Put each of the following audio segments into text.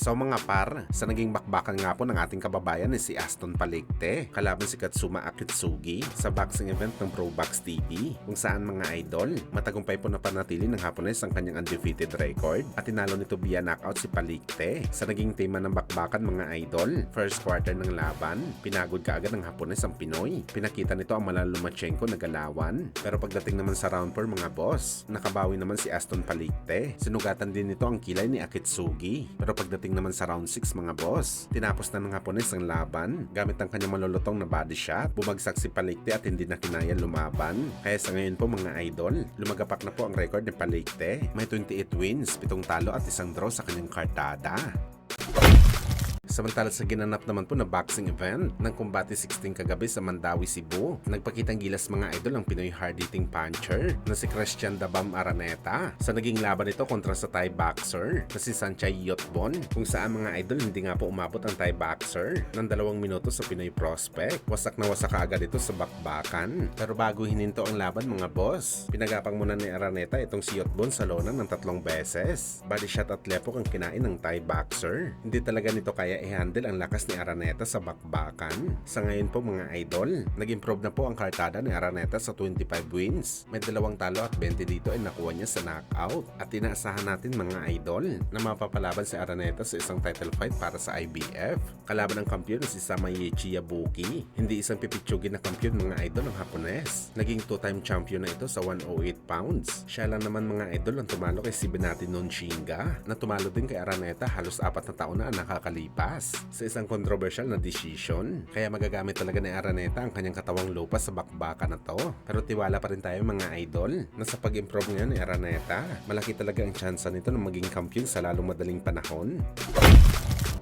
So mga par, sa naging bakbakan nga po ng ating kababayan ni si Aston Palicte kalaban si Katsuma Akitsugi sa boxing event ng ProBox TV kung saan mga idol, matagumpay po na panatili ng Hapones ang kanyang undefeated record at tinalo nito via knockout si Palicte. Sa naging tema ng bakbakan mga idol, first quarter ng laban, pinagod kaagad ng Hapones ang Pinoy. Pinakita nito ang Manalo Lomachenko na galawan. Pero pagdating naman sa round 4 mga boss, nakabawi naman si Aston Palicte. Sinugatan din nito ang kilay ni Akitsugi. Pero pagdating naman sa round 6 mga boss, tinapos na ng Hapones ang laban gamit ang kanyang malulutong na body shot. Bumagsak si Palicte at hindi na kinaya lumaban. Kaya sa ngayon po mga idol, lumagapak na po ang record ni Palicte. May 28 wins, 7 talo at 1 draw sa kanyang kartada. Samantala sa ginanap naman po na boxing event ng Combate 16 kagabi sa Mandawi, Cebu, nagpakitang gilas mga idol ang Pinoy hard-hitting puncher na si Christian Dabam Araneta sa naging laban nito kontra sa Thai boxer na si Sanchay Yotbon, kung saan mga idol hindi nga po umabot ang Thai boxer ng 2 minuto sa Pinoy prospect. Wasak na wasak agad ito sa bakbakan. Pero bago hininto ang laban mga boss, pinagapang muna ni Araneta itong si Yotbon sa lona ng 3 beses. Body shot at lepok ang kinain ng Thai boxer. Hindi talaga nito kaya i-handle ang lakas ni Araneta sa bakbakan. Sa ngayon po mga idol, nag-improve na po ang kartada ni Araneta sa 25 wins. May 2 talo at 20 dito ay nakuha niya sa knockout. At inaasahan natin mga idol na mapapalaban si Araneta sa isang title fight para sa IBF. Kalaban ng kampiyon na si Samayechi Yabuki. Hindi isang pipitsugin na kampiyon mga idol ng Hapones. Naging 2-time champion na ito sa 108 pounds. Siya lang naman mga idol ang tumalo kay si Benati Nonshinga na tumalo din kay Araneta halos 4 na taon na ang nakakalipas sa isang controversial na decision. Kaya magagamit talaga ni Araneta ang kanyang katawang lupa sa bakbaka na to. Pero tiwala pa rin tayo mga idol na sa pag-improve ngayon ni Araneta, malaki talaga ang tsansa nito na maging kampiyon sa lalong madaling panahon.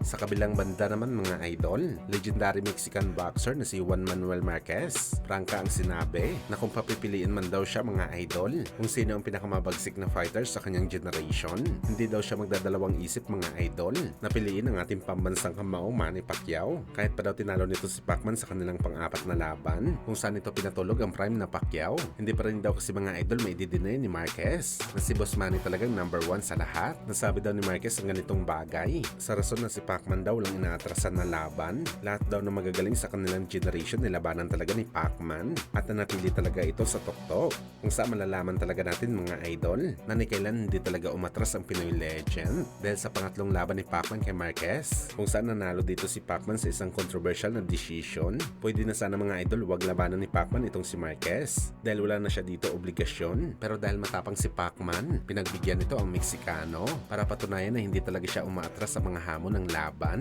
Sa kabilang banda naman mga idol, legendary Mexican boxer na si Juan Manuel Marquez, prangka ang sinabi na kung papipiliin man daw siya mga idol kung sino ang pinakamabagsik na fighter sa kanyang generation, hindi daw siya magdadalawang isip mga idol na piliin ang ating pambansang kamao Manny Pacquiao. Kahit pa daw tinalo nito si Pacman sa kanilang pang-4 na laban kung saan ito pinatulog ang prime na Pacquiao, hindi pa rin daw kasi mga idol may i-deny ni Marquez na si Boss Manny talagang number 1 sa lahat. Nasabi daw ni Marquez ang ganitong bagay sa rason na si Pacman daw lang inaatrasan na laban. Lahat daw na magagaling sa kanilang generation nilabanan talaga ni Pacman at nanatili talaga ito sa tuktok. Kung saan malalaman talaga natin mga idol na ni kailan hindi talaga umatras ang Pinoy legend dahil sa pangatlong laban ni Pacman kay Marquez kung saan nanalo dito si Pacman sa isang controversial na decision. Pwede na sana mga idol wag labanan ni Pacman itong si Marquez dahil wala na siya dito obligasyon, pero dahil matapang si Pacman, pinagbigyan nito ang Meksikano para patunayan na hindi talaga siya umaatras sa mga hamon ng laban.